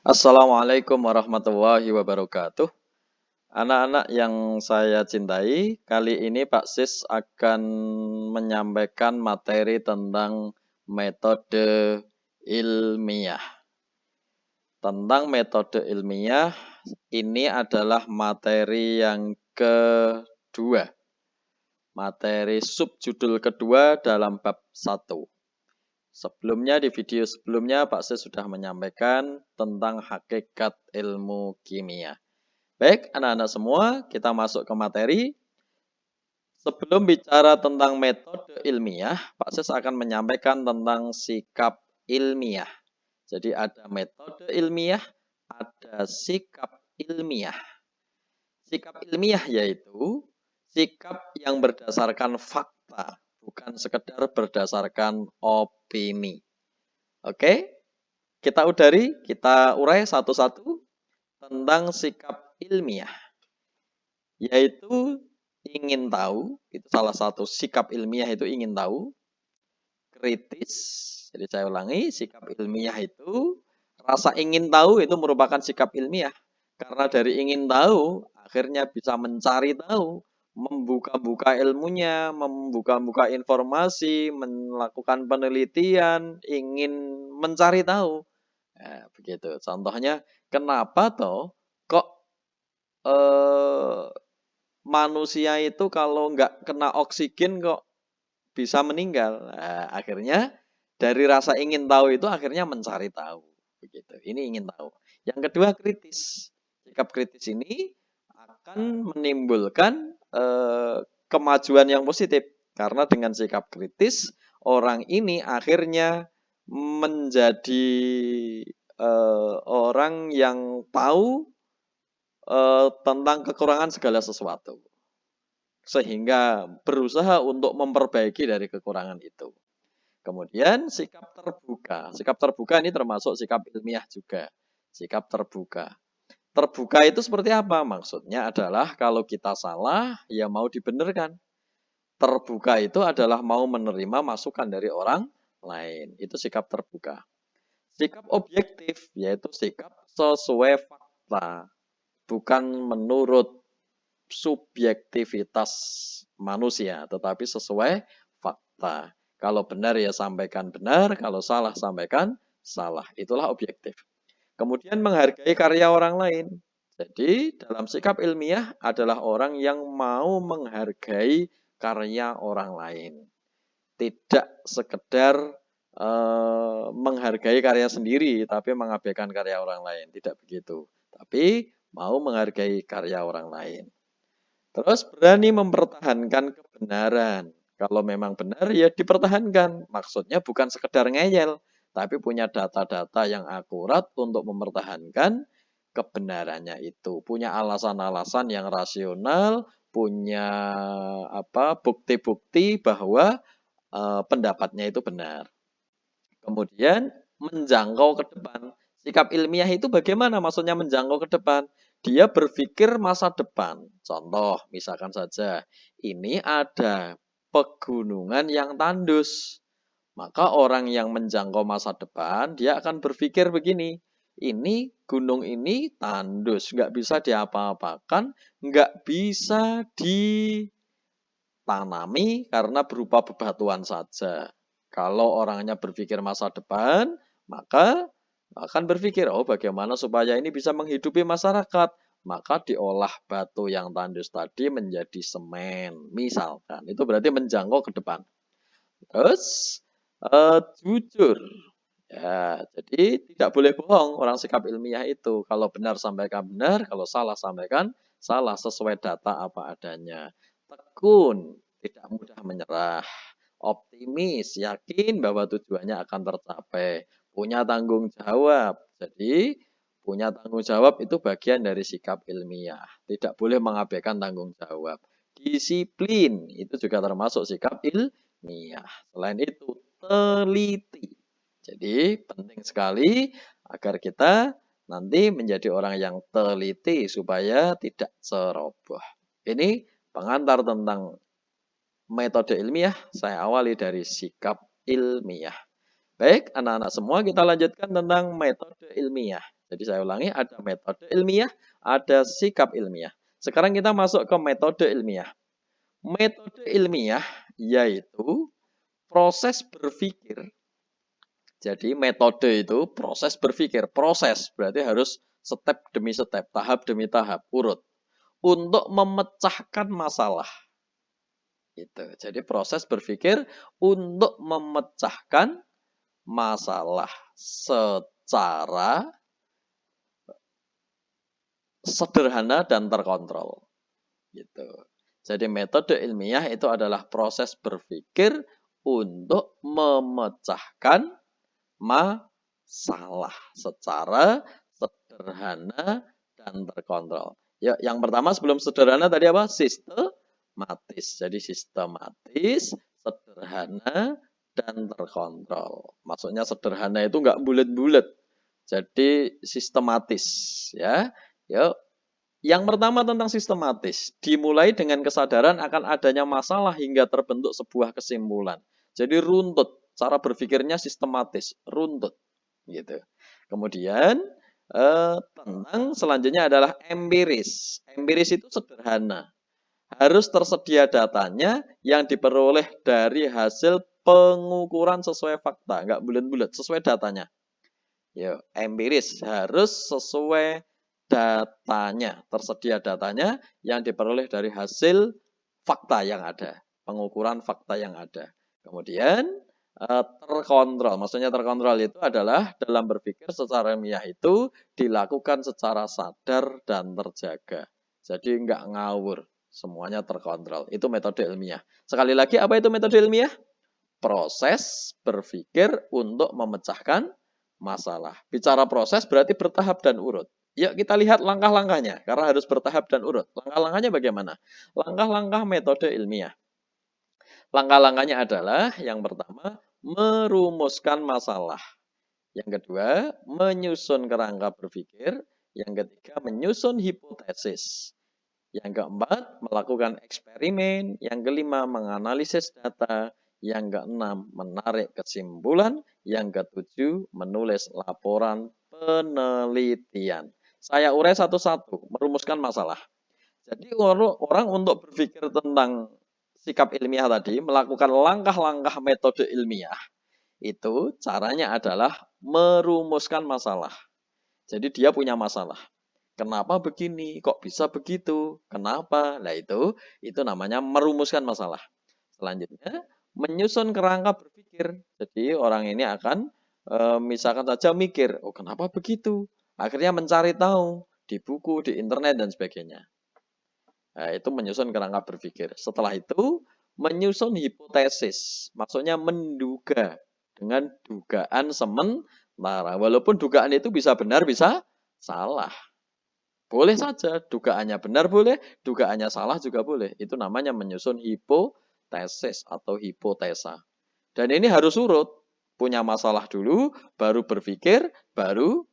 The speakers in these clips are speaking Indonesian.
Assalamualaikum warahmatullahi wabarakatuh. Anak-anak yang saya cintai, kali ini Pak Sis akan menyampaikan materi tentang metode ilmiah. Tentang metode ilmiah, ini adalah materi yang kedua. Materi subjudul kedua dalam bab 1. Sebelumnya di video sebelumnya Pak Sis sudah menyampaikan tentang hakikat ilmu kimia. Baik, anak-anak semua, kita masuk ke materi. Sebelum bicara tentang metode ilmiah, Pak Sis akan menyampaikan tentang sikap ilmiah. Jadi ada metode ilmiah, ada sikap ilmiah. Sikap ilmiah yaitu sikap yang berdasarkan fakta, bukan sekedar berdasarkan opini. Oke, kita urai satu-satu tentang sikap ilmiah. Yaitu ingin tahu, itu salah satu sikap ilmiah itu ingin tahu, kritis, jadi saya ulangi, sikap ilmiah itu, rasa ingin tahu itu merupakan sikap ilmiah, karena dari ingin tahu, akhirnya bisa mencari tahu, membuka-buka ilmunya, membuka-buka informasi, melakukan penelitian, ingin mencari tahu. Nah, begitu. Contohnya, kenapa toh kok manusia itu kalau nggak kena oksigen kok bisa meninggal. Nah, akhirnya dari rasa ingin tahu itu akhirnya mencari tahu. Begitu. Ini ingin tahu. Yang kedua kritis. Sikap kritis ini akan menimbulkan kemajuan yang positif. Karena dengan sikap kritis, orang ini akhirnya menjadi orang yang tahu tentang kekurangan segala sesuatu. Sehingga berusaha untuk memperbaiki dari kekurangan itu. Kemudian sikap terbuka. Sikap terbuka ini termasuk sikap ilmiah juga. Sikap terbuka. Terbuka itu seperti apa? Maksudnya adalah kalau kita salah, ya mau dibenarkan. Terbuka itu adalah mau menerima masukan dari orang lain. Itu sikap terbuka. Sikap objektif, yaitu sikap sesuai fakta. Bukan menurut subjektivitas manusia, tetapi sesuai fakta. Kalau benar ya sampaikan benar, kalau salah sampaikan salah. Itulah objektif. Kemudian menghargai karya orang lain. Jadi dalam sikap ilmiah adalah orang yang mau menghargai karya orang lain. Tidak sekedar menghargai karya sendiri, tapi mengabaikan karya orang lain. Tidak begitu. Tapi mau menghargai karya orang lain. Terus berani mempertahankan kebenaran. Kalau memang benar ya dipertahankan. Maksudnya bukan sekedar ngeyel, tapi punya data-data yang akurat untuk mempertahankan kebenarannya itu. Punya alasan-alasan yang rasional, punya bukti-bukti bahwa pendapatnya itu benar. Kemudian menjangkau ke depan. Sikap ilmiah itu bagaimana maksudnya menjangkau ke depan? Dia berpikir masa depan. Contoh, misalkan saja, ini ada pegunungan yang tandus. Maka orang yang menjangkau masa depan, dia akan berpikir begini, ini gunung ini tandus, nggak bisa diapa-apakan, nggak bisa ditanami karena berupa bebatuan saja. Kalau orangnya berpikir masa depan, maka akan berpikir, oh bagaimana supaya ini bisa menghidupi masyarakat. Maka diolah batu yang tandus tadi menjadi semen, misalkan. Itu berarti menjangkau ke depan. Terus, jujur. Ya, jadi tidak boleh bohong orang sikap ilmiah itu. Kalau benar sampaikan benar, kalau salah sampaikan salah sesuai data apa adanya. Tekun, tidak mudah menyerah. Optimis, yakin bahwa tujuannya akan tercapai. Punya tanggung jawab. Jadi, punya tanggung jawab itu bagian dari sikap ilmiah. Tidak boleh mengabaikan tanggung jawab. Disiplin, itu juga termasuk sikap ilmiah. Selain itu, teliti. Jadi, penting sekali agar kita nanti menjadi orang yang teliti supaya tidak ceroboh. Ini pengantar tentang metode ilmiah, saya awali dari sikap ilmiah. Baik, anak-anak semua kita lanjutkan tentang metode ilmiah. Jadi saya ulangi, ada metode ilmiah, ada sikap ilmiah. Sekarang kita masuk ke metode ilmiah. Metode ilmiah yaitu proses berpikir. Jadi metode itu proses berpikir. Proses berarti harus step demi step, tahap demi tahap, urut. Untuk memecahkan masalah. Gitu. Jadi proses berpikir untuk memecahkan masalah secara sederhana dan terkontrol. Gitu. Jadi metode ilmiah itu adalah proses berpikir untuk memecahkan masalah secara sederhana dan terkontrol. Ya, yang pertama sebelum sederhana tadi apa? Sistematis. Jadi sistematis, sederhana, dan terkontrol. Maksudnya sederhana itu nggak bulat-bulat. Jadi sistematis, ya. Yuk. Yang pertama tentang sistematis, dimulai dengan kesadaran akan adanya masalah hingga terbentuk sebuah kesimpulan. Jadi runtut, cara berpikirnya sistematis, runtut, gitu. Kemudian tentang selanjutnya adalah empiris. Empiris itu sederhana, harus tersedia datanya yang diperoleh dari hasil pengukuran sesuai fakta, nggak bulat-bulat, sesuai datanya. Yo, empiris harus sesuai datanya, tersedia datanya yang diperoleh dari hasil fakta yang ada, pengukuran fakta yang ada. Kemudian terkontrol, maksudnya terkontrol itu adalah dalam berpikir secara ilmiah itu dilakukan secara sadar dan terjaga. Jadi nggak ngawur, semuanya terkontrol. Itu metode ilmiah. Sekali lagi, apa itu metode ilmiah? Proses berpikir untuk memecahkan masalah. Bicara proses berarti bertahap dan urut. Yuk kita lihat langkah-langkahnya, karena harus bertahap dan urut. Langkah-langkahnya bagaimana? Langkah-langkah metode ilmiah. Langkah-langkahnya adalah, yang pertama, merumuskan masalah. Yang kedua, menyusun kerangka berpikir. Yang ketiga, menyusun hipotesis. Yang keempat, melakukan eksperimen. Yang kelima, menganalisis data. Yang keenam, menarik kesimpulan. Yang ketujuh, menulis laporan penelitian. Saya urai satu-satu, merumuskan masalah. Jadi orang untuk berpikir tentang sikap ilmiah tadi, melakukan langkah-langkah metode ilmiah, itu caranya adalah merumuskan masalah. Jadi dia punya masalah. Kenapa begini? Kok bisa begitu? Kenapa? Nah itu namanya merumuskan masalah. Selanjutnya, menyusun kerangka berpikir. Jadi orang ini akan misalkan saja mikir, oh kenapa begitu? Akhirnya mencari tahu di buku, di internet, dan sebagainya. Nah, itu menyusun kerangka berpikir. Setelah itu, menyusun hipotesis. Maksudnya menduga dengan dugaan sementara. Walaupun dugaan itu bisa benar, bisa salah. Boleh saja, dugaannya benar boleh, dugaannya salah juga boleh. Itu namanya menyusun hipotesis atau hipotesa. Dan ini harus urut. Punya masalah dulu, baru berpikir, baru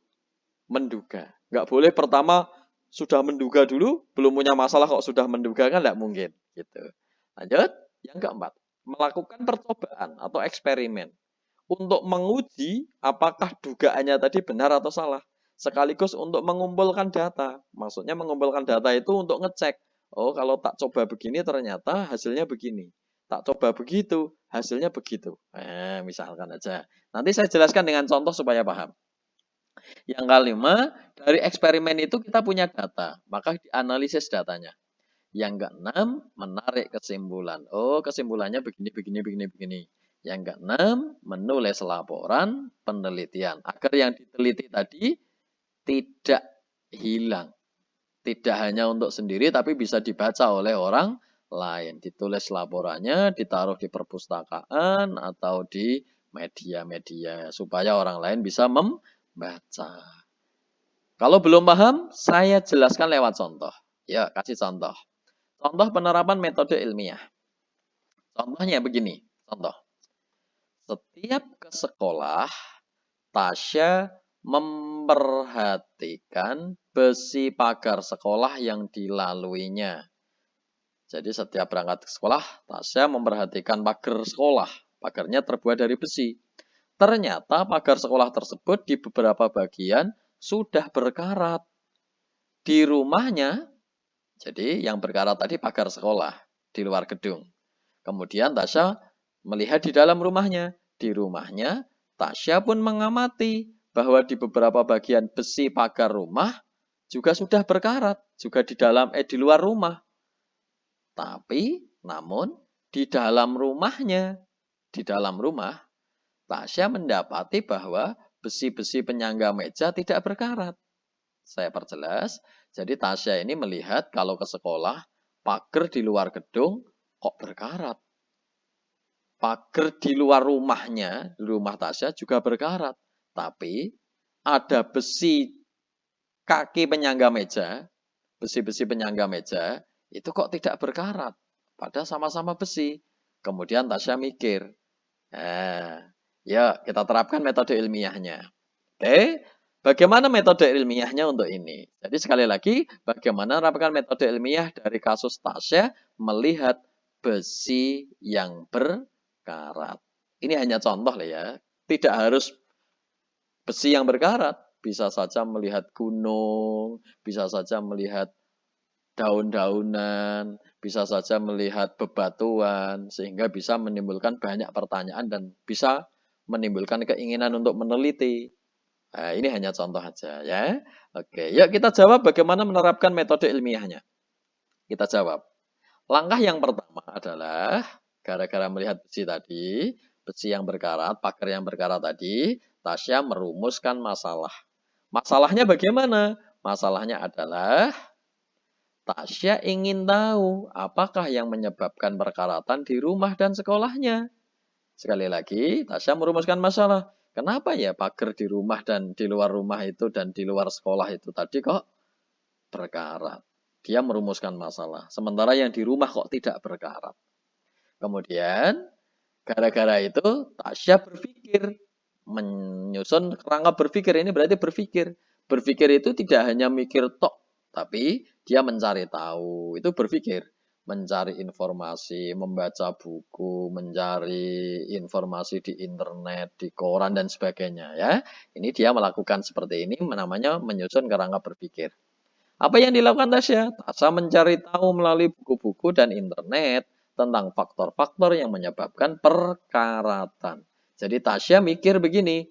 menduga. Nggak boleh pertama sudah menduga dulu, belum punya masalah kok sudah menduga, kan nggak mungkin. Gitu. Lanjut, yang keempat, melakukan percobaan atau eksperimen untuk menguji apakah dugaannya tadi benar atau salah. Sekaligus untuk mengumpulkan data. Maksudnya mengumpulkan data itu untuk ngecek. Oh, kalau tak coba begini ternyata hasilnya begini. Tak coba begitu, hasilnya begitu. Misalkan aja. Nanti saya jelaskan dengan contoh supaya paham. Yang kelima, dari eksperimen itu kita punya data, maka dianalisis datanya. Yang keenam, menarik kesimpulan. Oh, kesimpulannya begini, begini, begini, begini. Yang keenam, menulis laporan penelitian. Agar yang diteliti tadi tidak hilang. Tidak hanya untuk sendiri, tapi bisa dibaca oleh orang lain. Ditulis laporannya, ditaruh di perpustakaan atau di media-media. Supaya orang lain bisa membaca. Kalau belum paham, saya jelaskan lewat contoh. Ya, kasih contoh. Contoh penerapan metode ilmiah. Contohnya begini, contoh. Setiap ke sekolah, Tasya memperhatikan besi pagar sekolah yang dilaluinya. Jadi setiap berangkat ke sekolah, Tasya memperhatikan pagar sekolah. Pagarnya terbuat dari besi. Ternyata pagar sekolah tersebut di beberapa bagian sudah berkarat. Di rumahnya, jadi yang berkarat tadi pagar sekolah di luar gedung. Kemudian Tasya melihat di dalam rumahnya. Di rumahnya, Tasya pun mengamati bahwa di beberapa bagian besi pagar rumah juga sudah berkarat, juga di luar rumah. Tapi, namun di dalam rumahnya, di dalam rumah, Tasya mendapati bahwa besi-besi penyangga meja tidak berkarat. Saya perjelas, jadi Tasya ini melihat kalau ke sekolah, pagar di luar gedung kok berkarat. Pagar di luar rumahnya, di rumah Tasya juga berkarat. Tapi ada besi kaki penyangga meja, besi-besi penyangga meja, itu kok tidak berkarat. Padahal sama-sama besi. Kemudian Tasya mikir, ya kita terapkan metode ilmiahnya. Oke, bagaimana metode ilmiahnya untuk ini? Jadi sekali lagi, bagaimana menerapkan metode ilmiah dari kasus Tasya melihat besi yang berkarat. Ini hanya contoh lah ya, tidak harus besi yang berkarat. Bisa saja melihat gunung, bisa saja melihat daun-daunan, bisa saja melihat bebatuan, sehingga bisa menimbulkan banyak pertanyaan dan bisa menimbulkan keinginan untuk meneliti. Nah, ini hanya contoh aja ya. Oke, yuk kita jawab bagaimana menerapkan metode ilmiahnya. Kita jawab. Langkah yang pertama adalah gara-gara melihat besi tadi, besi yang berkarat, pagar yang berkarat tadi, Tasya merumuskan masalah. Masalahnya bagaimana? Masalahnya adalah Tasya ingin tahu apakah yang menyebabkan perkaratan di rumah dan sekolahnya. Sekali lagi, Tasya merumuskan masalah. Kenapa ya pagar di rumah dan di luar rumah itu dan di luar sekolah itu tadi kok berkarat? Dia merumuskan masalah. Sementara yang di rumah kok tidak berkarat. Kemudian, gara-gara itu Tasya berpikir. Menyusun kerangka berpikir ini berarti berpikir. Berpikir itu tidak hanya mikir tok, tapi dia mencari tahu. Itu berpikir. Mencari informasi, membaca buku, mencari informasi di internet, di koran, dan sebagainya. Ya, ini dia melakukan seperti ini, namanya menyusun kerangka berpikir. Apa yang dilakukan Tasya? Tasya mencari tahu melalui buku-buku dan internet tentang faktor-faktor yang menyebabkan perkaratan. Jadi Tasya mikir begini,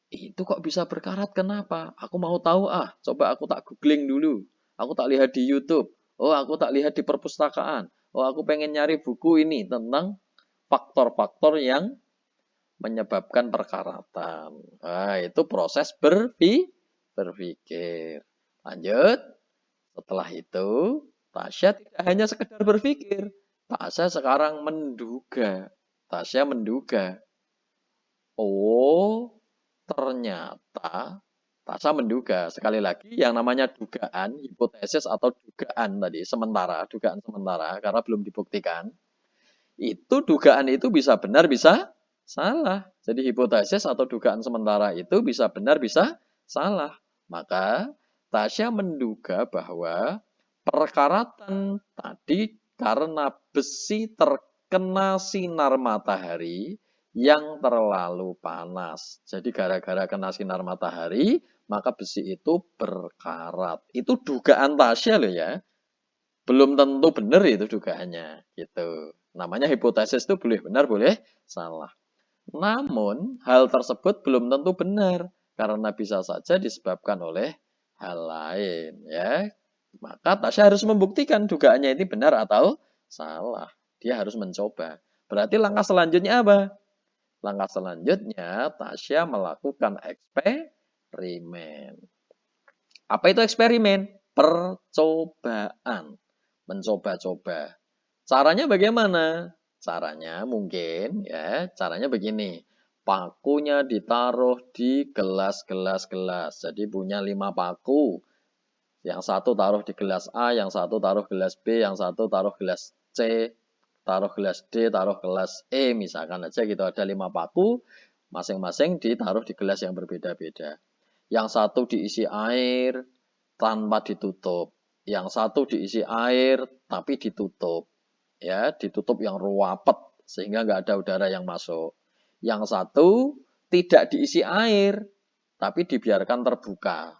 itu kok bisa berkarat kenapa? Aku mau tahu coba aku tak googling dulu. Aku tak lihat di YouTube. Oh, aku tak lihat di perpustakaan. Oh, aku pengen nyari buku ini tentang faktor-faktor yang menyebabkan perkaratan. Nah, itu proses berpikir. Lanjut. Setelah itu, Tasya tidak hanya sekedar berpikir. Tasya sekarang menduga. Tasya menduga. Oh, ternyata Tasya menduga. Sekali lagi, yang namanya dugaan, hipotesis atau dugaan tadi, dugaan sementara, karena belum dibuktikan. Itu dugaan itu bisa benar, bisa salah. Jadi hipotesis atau dugaan sementara itu bisa benar, bisa salah. Maka Tasya menduga bahwa perkaratan tadi karena besi terkena sinar matahari yang terlalu panas. Jadi gara-gara kena sinar matahari, maka besi itu berkarat. Itu dugaan Tasya loh ya. Belum tentu benar itu dugaannya. Gitu. Namanya hipotesis itu boleh benar, boleh salah. Namun, hal tersebut belum tentu benar. Karena bisa saja disebabkan oleh hal lain. Ya. Maka Tasya harus membuktikan dugaannya ini benar atau salah. Dia harus mencoba. Berarti langkah selanjutnya apa? Langkah selanjutnya, Tasya melakukan eksperimen. Apa itu eksperimen? Percobaan. Mencoba-coba. Caranya bagaimana? Caranya mungkin caranya begini. Pakunya ditaruh di gelas-gelas. Jadi punya 5 paku. Yang satu taruh di gelas A, yang satu taruh gelas B, yang satu taruh gelas C, taruh gelas D, taruh gelas E, misalkan aja gitu ada 5 paku, masing-masing ditaruh di gelas yang berbeda-beda. Yang satu diisi air tanpa ditutup, yang satu diisi air tapi ditutup, ya ditutup yang ruapet sehingga nggak ada udara yang masuk. Yang satu tidak diisi air, tapi dibiarkan terbuka.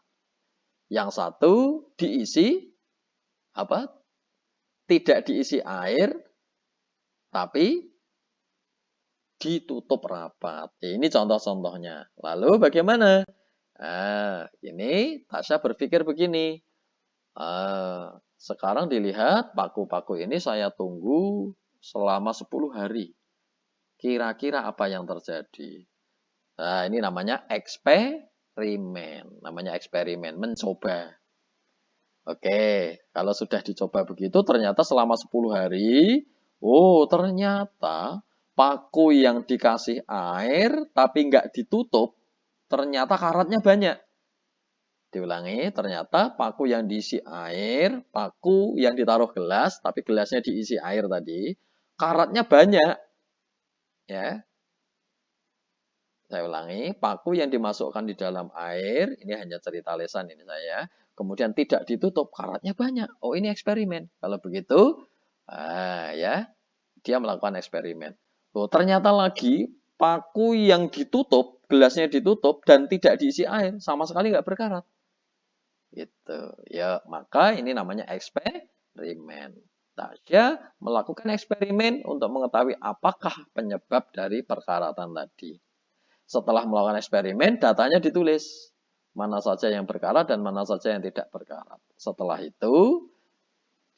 Yang satu diisi apa? Tidak diisi air, tapi ditutup rapat. Ini contoh-contohnya. Lalu bagaimana? Nah, ini Tasya berpikir begini. Sekarang dilihat paku-paku ini saya tunggu selama 10 hari. Kira-kira apa yang terjadi? Nah, ini namanya eksperimen. Namanya eksperimen, mencoba. Oke, kalau sudah dicoba begitu, ternyata selama 10 hari, ternyata paku yang dikasih air, tapi nggak ditutup, ternyata karatnya banyak. Diulangi, ternyata paku yang diisi air, paku yang ditaruh gelas, tapi gelasnya diisi air tadi, karatnya banyak. Ya, saya ulangi, paku yang dimasukkan di dalam air, ini hanya cerita lesan ini saya, kemudian tidak ditutup, karatnya banyak. Oh, ini eksperimen. Kalau begitu, ya, dia melakukan eksperimen. Ternyata lagi paku yang ditutup, gelasnya ditutup dan tidak diisi air, sama sekali nggak berkarat. Gitu. Ya, maka ini namanya eksperimen. Tasya melakukan eksperimen untuk mengetahui apakah penyebab dari perkaratan tadi. Setelah melakukan eksperimen, datanya ditulis. Mana saja yang berkarat dan mana saja yang tidak berkarat. Setelah itu,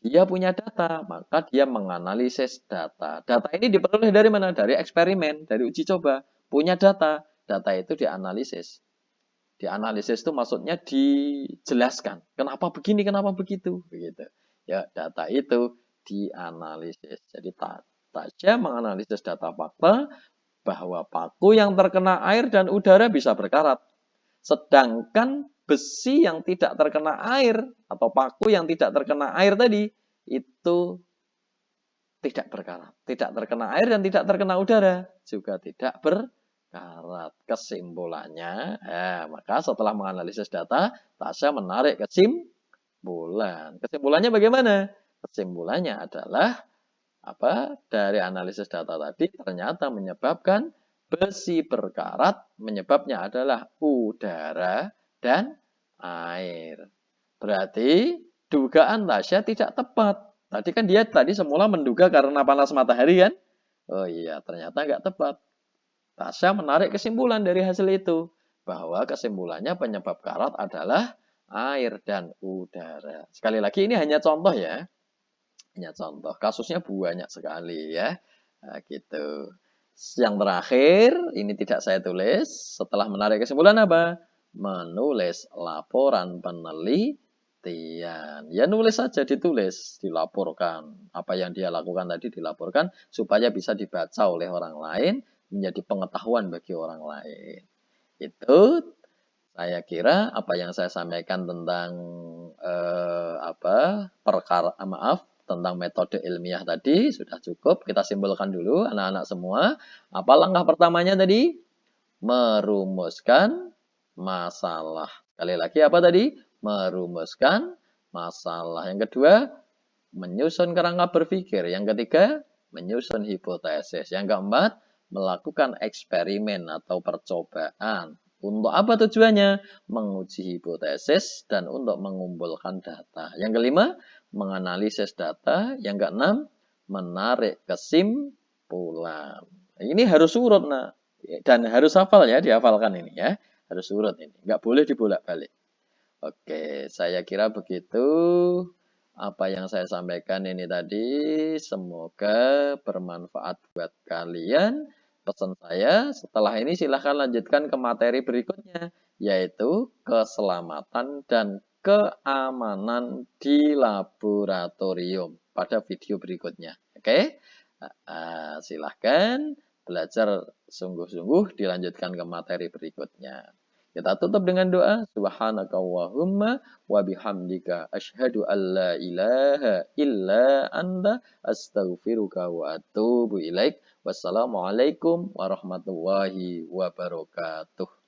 dia punya data, maka dia menganalisis data. Data ini diperoleh dari mana? Dari eksperimen, dari uji coba. Punya data, data itu dianalisis. Dianalisis itu maksudnya dijelaskan. Kenapa begini, kenapa begitu. Begitu. Ya, data itu dianalisis. Jadi Tasya menganalisis data fakta bahwa paku yang terkena air dan udara bisa berkarat. Sedangkan besi yang tidak terkena air atau paku yang tidak terkena air tadi itu tidak berkarat. Tidak terkena air dan tidak terkena udara juga tidak berkarat. Kesimpulannya, maka setelah menganalisis data, Tasya menarik kesimpulan. Kesimpulannya bagaimana? Kesimpulannya adalah dari analisis data tadi ternyata menyebabkan besi berkarat, menyebabnya adalah udara dan air. Berarti dugaan Tasya tidak tepat. Tadi kan dia semula menduga karena panas matahari kan? Oh iya, ternyata nggak tepat. Tasya menarik kesimpulan dari hasil itu bahwa kesimpulannya penyebab karat adalah air dan udara. Sekali lagi ini hanya contoh ya. Hanya contoh, kasusnya banyak sekali ya. Nah, gitu. Yang terakhir, ini tidak saya tulis. Setelah menarik kesimpulan apa? Menulis laporan penelitian. Ya nulis saja, ditulis, dilaporkan. Apa yang dia lakukan tadi dilaporkan supaya bisa dibaca oleh orang lain, menjadi pengetahuan bagi orang lain. Itu saya kira apa yang saya sampaikan tentang tentang metode ilmiah tadi sudah cukup. Kita simpulkan dulu anak-anak semua. Apa langkah pertamanya tadi? Merumuskan masalah. Sekali lagi apa tadi? Merumuskan masalah. Yang kedua, menyusun kerangka berpikir. Yang ketiga, menyusun hipotesis. Yang keempat, melakukan eksperimen atau percobaan. Untuk apa tujuannya? Menguji hipotesis dan untuk mengumpulkan data. Yang kelima, menganalisis data. Yang keenam, menarik kesimpulan. Ini harus urut, nah. Dan harus hafal ya, dihafalkan ini ya. Harus urut ini, nggak boleh dibolak-balik. Oke, saya kira begitu apa yang saya sampaikan ini tadi. Semoga bermanfaat buat kalian. Pesan saya, setelah ini silahkan lanjutkan ke materi berikutnya, yaitu keselamatan dan keamanan di laboratorium pada video berikutnya. Oke, silahkan belajar sungguh-sungguh, dilanjutkan ke materi berikutnya. Kita tutup dengan doa. Subhanakallahumma wa bihamdika asyhadu an la ilaha illa anta astaghfiruka wa atubu ilaik. Wassalamualaikum warahmatullahi wabarakatuh.